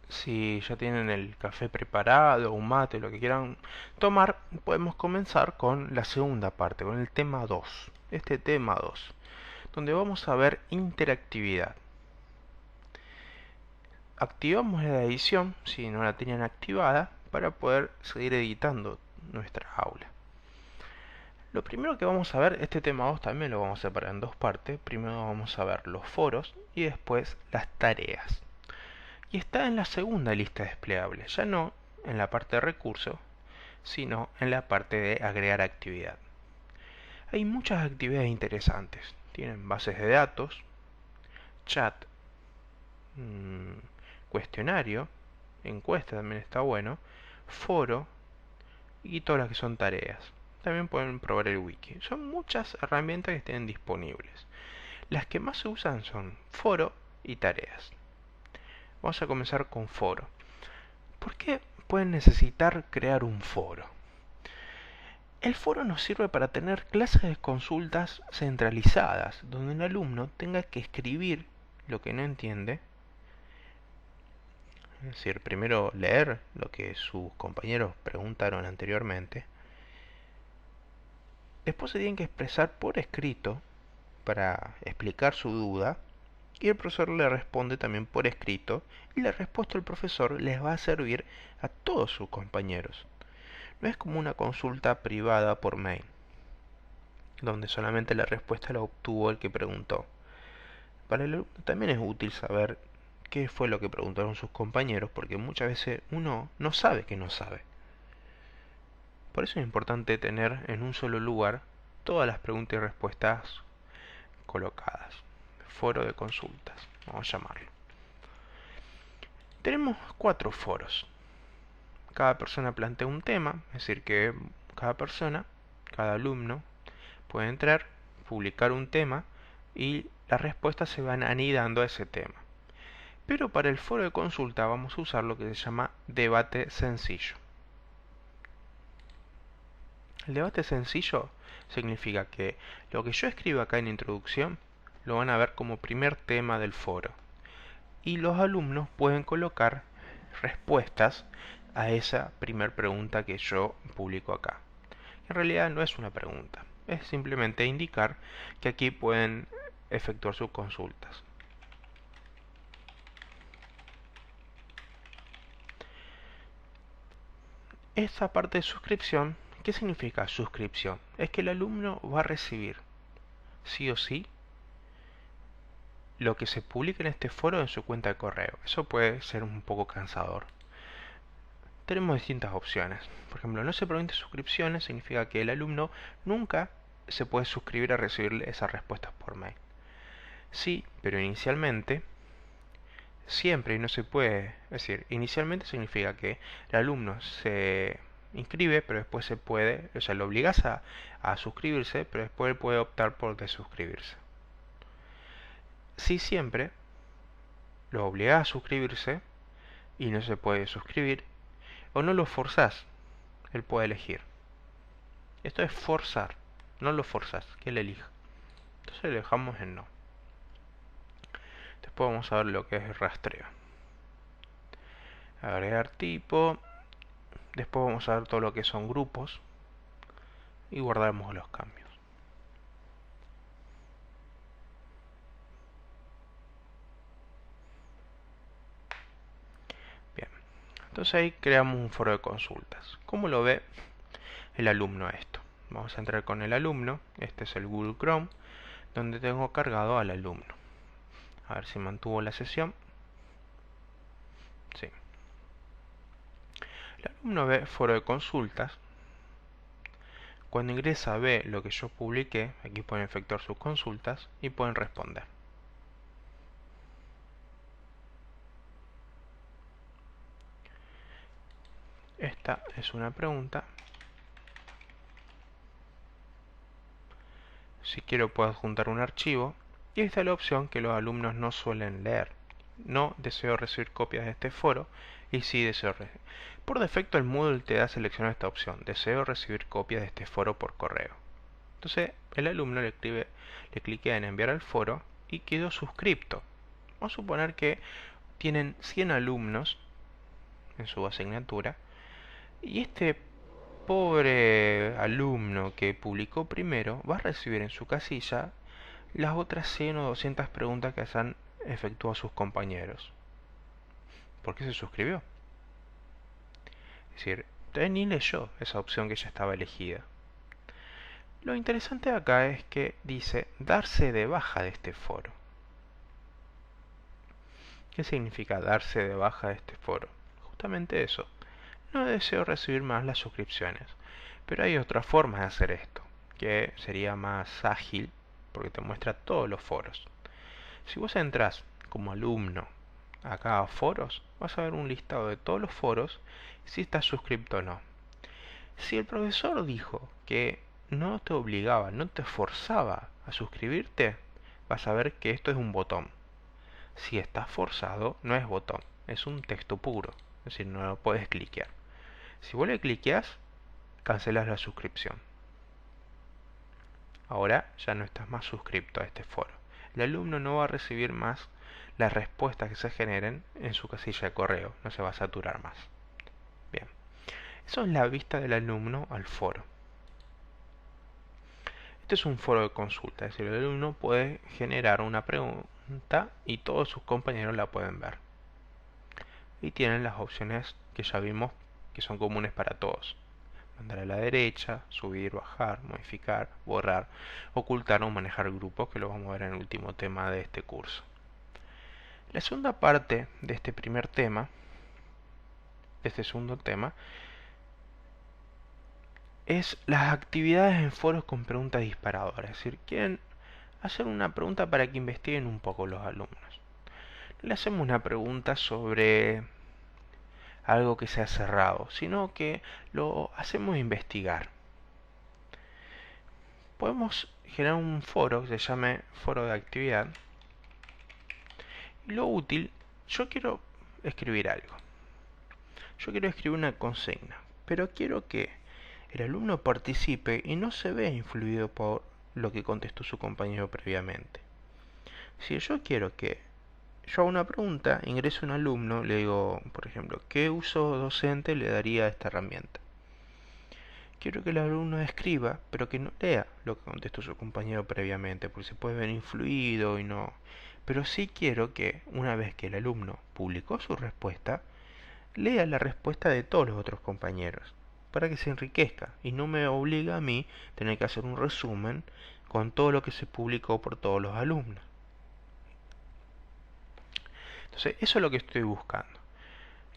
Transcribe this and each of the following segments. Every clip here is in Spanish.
Si ya tienen el café preparado, un mate, lo que quieran tomar, podemos comenzar con la segunda parte, con el tema 2. Este tema 2, donde vamos a ver interactividad. Activamos la edición, si no la tenían activada, para poder seguir editando nuestra aula. Lo primero que vamos a ver, este tema 2 también lo vamos a separar en dos partes. Primero vamos a ver los foros y después las tareas. Y está en la segunda lista desplegable, ya no en la parte de recursos, sino en la parte de agregar actividad. Hay muchas actividades interesantes. Tienen bases de datos, chat, cuestionario, encuesta también está bueno, foro y todas las que son tareas. También pueden probar el wiki. Son muchas herramientas que estén disponibles. Las que más se usan son foro y tareas. Vamos a comenzar con foro. ¿Por qué pueden necesitar crear un foro? El foro nos sirve para tener clases de consultas centralizadas, donde un alumno tenga que escribir lo que no entiende. Es decir, primero leer lo que sus compañeros preguntaron anteriormente. Después se tienen que expresar por escrito para explicar su duda. Y el profesor le responde también por escrito. Y la respuesta del profesor les va a servir a todos sus compañeros. No es como una consulta privada por mail, donde solamente la respuesta la obtuvo el que preguntó. Para el alumno también es útil saber qué fue lo que preguntaron sus compañeros, porque muchas veces uno no sabe que no sabe. Por eso es importante tener en un solo lugar todas las preguntas y respuestas colocadas. Foro de consultas, vamos a llamarlo. Tenemos 4 foros. Cada persona plantea un tema, es decir que cada alumno puede entrar, publicar un tema y las respuestas se van anidando a ese tema. Pero para el foro de consulta vamos a usar lo que se llama debate sencillo. El debate sencillo significa que lo que yo escribo acá en introducción lo van a ver como primer tema del foro. Y los alumnos pueden colocar respuestas a esa primer pregunta que yo publico acá. En realidad no es una pregunta, es simplemente indicar que aquí pueden efectuar sus consultas. Esta parte de suscripción, ¿qué significa suscripción? Es que el alumno va a recibir, sí o sí, lo que se publique en este foro en su cuenta de correo. Eso puede ser un poco cansador. Tenemos distintas opciones. Por ejemplo, no se permite suscripciones, significa que el alumno nunca se puede suscribir a recibir esas respuestas por mail. Sí, pero inicialmente, siempre y no se puede. Es decir, inicialmente significa que el alumno se inscribe, pero después se puede, o sea, lo obligas a suscribirse, pero después él puede optar por desuscribirse. Sí, siempre lo obligas a suscribirse y no se puede suscribir, o no lo forzás, él puede elegir. Esto es forzar, no lo forzás, que él elija. Entonces le dejamos en no. Después vamos a ver lo que es rastreo. Agregar tipo. Después vamos a ver todo lo que son grupos. Y guardamos los cambios. Bien. Entonces ahí creamos un foro de consultas. ¿Cómo lo ve el alumno esto? Vamos a entrar con el alumno. Este es el Google Chrome, donde tengo cargado al alumno. A ver si mantuvo la sesión. Sí. El alumno ve foro de consultas. Cuando ingresa ve lo que yo publiqué. Aquí pueden efectuar sus consultas y pueden responder. Esta es una pregunta. Si quiero puedo adjuntar un archivo. Y esta es la opción que los alumnos no suelen leer. No deseo recibir copias de este foro y sí deseo recibir. Por defecto el Moodle te da seleccionar esta opción. Deseo recibir copias de este foro por correo. Entonces el alumno le cliquea en enviar al foro y quedó suscripto. Vamos a suponer que tienen 100 alumnos en su asignatura y este pobre alumno que publicó primero va a recibir en su casilla las otras 100 o 200 preguntas que hayan efectuado sus compañeros. ¿Por qué se suscribió? Es decir, él ni leyó esa opción que ya estaba elegida. Lo interesante acá es que dice darse de baja de este foro. ¿Qué significa darse de baja de este foro? Justamente eso. No deseo recibir más las suscripciones. Pero hay otra forma de hacer esto, que sería más ágil porque te muestra todos los foros. Si vos entras como alumno acá a foros, vas a ver un listado de todos los foros si estás suscripto o no. Si el profesor dijo que no te obligaba, no te forzaba a suscribirte, vas a ver que esto es un botón. Si estás forzado, no es botón, es un texto puro, es decir, no lo puedes cliquear. Si vos le cliqueas, cancelas la suscripción. Ahora ya no estás más suscripto a este foro. El alumno no va a recibir más las respuestas que se generen en su casilla de correo, no se va a saturar más. Bien, eso es la vista del alumno al foro. Este es un foro de consulta, es decir, el alumno puede generar una pregunta y todos sus compañeros la pueden ver. Y tienen las opciones que ya vimos que son comunes para todos. Mandar a la derecha, subir, bajar, modificar, borrar, ocultar o manejar grupos, que lo vamos a ver en el último tema de este curso. La segunda parte de este primer tema, de este segundo tema, es las actividades en foros con preguntas disparadoras. Es decir, quieren hacer una pregunta para que investiguen un poco los alumnos. Le hacemos una pregunta sobre algo que sea cerrado, sino que lo hacemos investigar. Podemos generar un foro que se llame foro de actividad. Y lo útil, yo quiero escribir algo. Yo quiero escribir una consigna, pero quiero que el alumno participe y no se vea influido por lo que contestó su compañero previamente. Si yo quiero que yo haga una pregunta, ingreso un alumno, le digo, por ejemplo, ¿qué uso docente le daría a esta herramienta? Quiero que el alumno escriba, pero que no lea lo que contestó su compañero previamente, porque se puede ver influido y no. Pero sí quiero que, una vez que el alumno publicó su respuesta, lea la respuesta de todos los otros compañeros, para que se enriquezca y no me obliga a mí tener que hacer un resumen con todo lo que se publicó por todos los alumnos. Entonces, eso es lo que estoy buscando.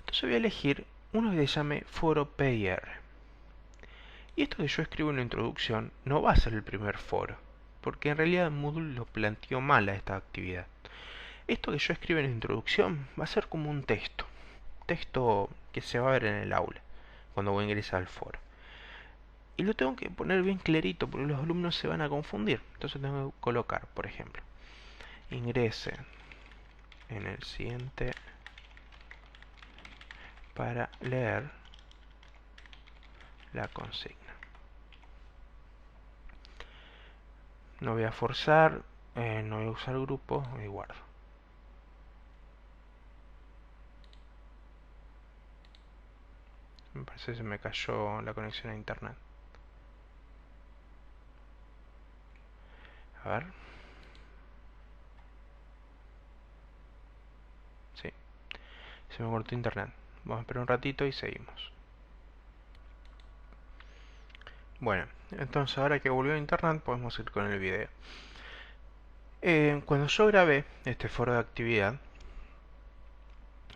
Entonces voy a elegir uno que se llame foro PIR. Y esto que yo escribo en la introducción no va a ser el primer foro, porque en realidad Moodle lo planteó mal a esta actividad. Esto que yo escribo en la introducción va a ser como un texto que se va a ver en el aula, cuando voy a ingresar al foro. Y lo tengo que poner bien clarito, porque los alumnos se van a confundir. Entonces tengo que colocar, por ejemplo, ingrese en el siguiente para leer la consigna. No voy a forzar, no voy a usar grupos y guardo. Me parece que se me cayó la conexión a internet. A ver. Sí, se me cortó internet. Vamos a esperar un ratito y seguimos. Bueno, entonces ahora que volvió a internet podemos ir con el video. Cuando yo grabé este foro de actividad,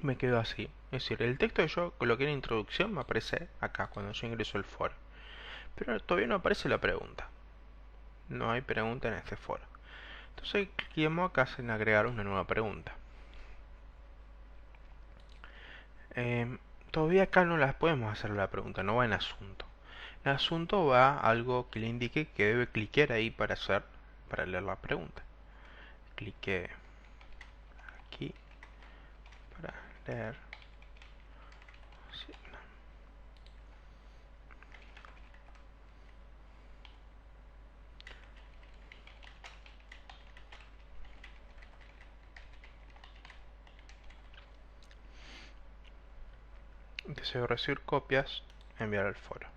me quedó así. Es decir, el texto que yo coloqué en introducción me aparece acá cuando yo ingreso al foro. Pero todavía no aparece la pregunta. No hay pregunta en este foro. Entonces cliquemos acá en agregar una nueva pregunta. Todavía acá no las podemos hacer la pregunta, no va en asunto. En asunto va algo que le indique que debe cliquear ahí para leer la pregunta. Clique aquí para leer. Sí. deseo recibir copias, enviar al foro.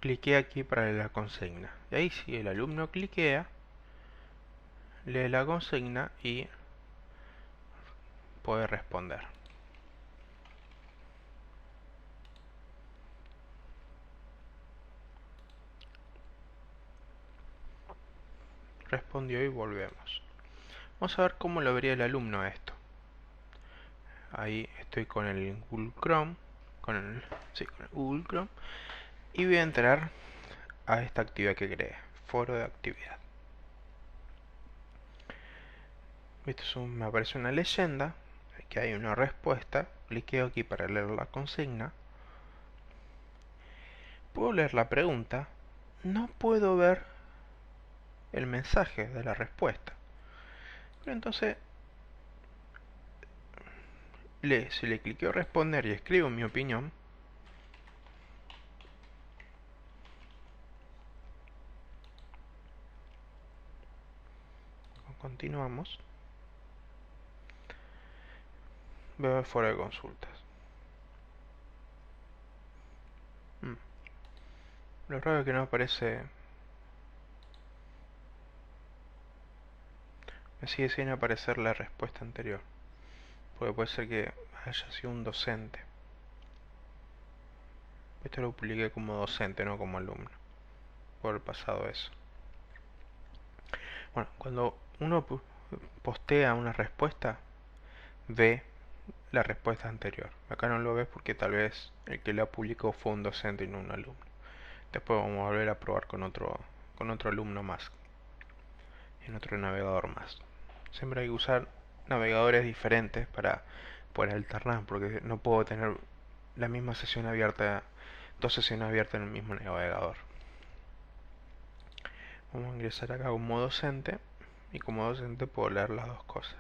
Cliqué aquí para leer la consigna. Y ahí si el alumno cliquea, lee la consigna y puede responder. Respondió y volvemos. Vamos a ver cómo lo vería el alumno esto. Ahí estoy con el Google Chrome, con el Google Chrome, y voy a entrar a esta actividad que creé, foro de actividad. Me aparece una leyenda, que hay una respuesta, cliqueo aquí para leer la consigna, puedo leer la pregunta, no puedo ver el mensaje de la respuesta. Pero entonces, si le cliqueo responder y escribo mi opinión, continuamos, veo el foro de consultas. Lo raro es que no aparece, me sigue sin aparecer la respuesta anterior, porque puede ser que haya sido un docente. Esto lo publiqué como docente, no como alumno, por el pasado eso. Bueno, cuando uno postea una respuesta, ve la respuesta anterior. Acá no lo ves porque tal vez el que la publicó fue un docente y no un alumno. Después vamos a volver a probar con otro alumno más, en otro navegador más. Siempre hay que usar navegadores diferentes para poder alternar, porque no puedo tener la misma sesión abierta, dos sesiones abiertas en el mismo navegador. Vamos a ingresar acá como docente, y como docente puedo leer las dos cosas.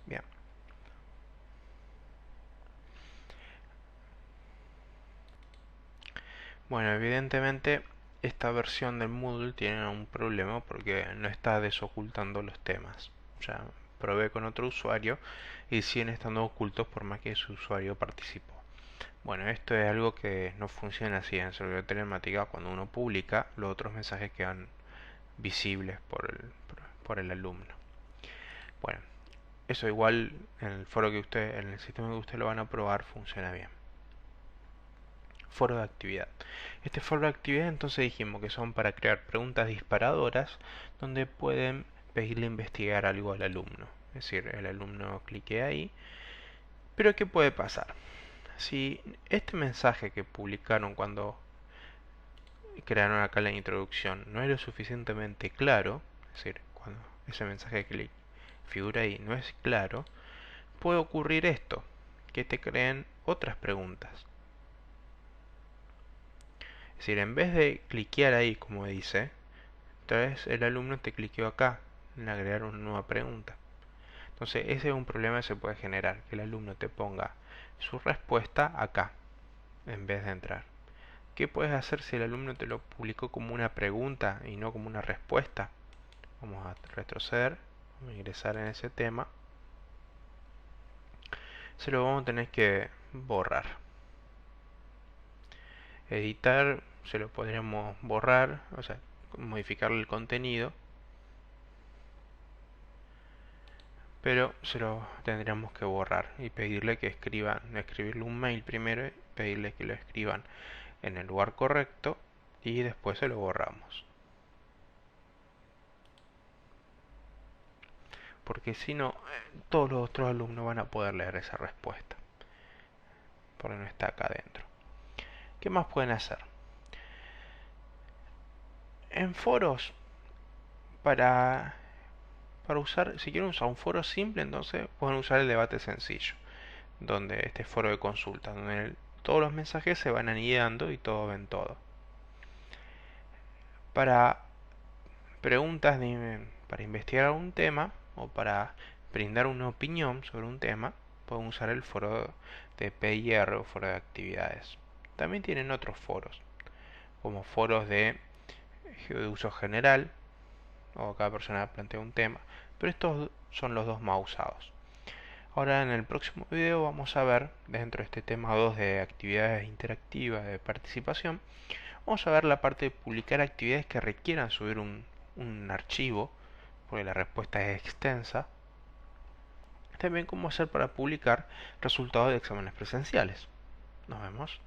Bien. Bueno, evidentemente esta versión del Moodle tiene un problema porque no está desocultando los temas. Ya probé con otro usuario y siguen estando ocultos por más que su usuario participó. Bueno, esto es algo que no funciona así en servidor telemática. Cuando uno publica, los otros mensajes quedan visibles por el alumno. Bueno, eso igual en el foro en el sistema que ustedes lo van a probar, funciona bien. Foro de actividad. Este foro de actividad entonces dijimos que son para crear preguntas disparadoras donde pueden pedirle investigar algo al alumno. Es decir, el alumno clique ahí. Pero ¿qué puede pasar? Si este mensaje que publicaron cuando crearon acá la introducción no es lo suficientemente claro, es decir, cuando ese mensaje que figura ahí no es claro, puede ocurrir esto, que te creen otras preguntas. Es decir, en vez de cliquear ahí como dice, entonces el alumno te cliqueó acá en agregar una nueva pregunta. Entonces ese es un problema que se puede generar, que el alumno te ponga su respuesta acá en vez de entrar. ¿Qué puedes hacer si el alumno te lo publicó como una pregunta y no como una respuesta? Vamos a retroceder, vamos a ingresar en ese tema. Se lo vamos a tener que borrar. Editar, se lo podríamos borrar, o sea, modificarle el contenido. Pero se lo tendríamos que borrar y pedirle que escribirle un mail primero y pedirle que lo escriban en el lugar correcto y después se lo borramos. Porque si no, todos los otros alumnos van a poder leer esa respuesta. Porque no está acá adentro. ¿Qué más pueden hacer? En foros, para usar, si quieren usar un foro simple, entonces pueden usar el debate sencillo, donde este foro de consulta, donde todos los mensajes se van anidando y todos ven todo. Para preguntas para investigar un tema o para brindar una opinión sobre un tema, pueden usar el foro de PIR o foro de actividades. También tienen otros foros, como foros de uso general, o cada persona plantea un tema, pero estos son los dos más usados. Ahora en el próximo video vamos a ver, dentro de este tema 2 de actividades interactivas de participación, vamos a ver la parte de publicar actividades que requieran subir un archivo, porque la respuesta es extensa. También cómo hacer para publicar resultados de exámenes presenciales. Nos vemos.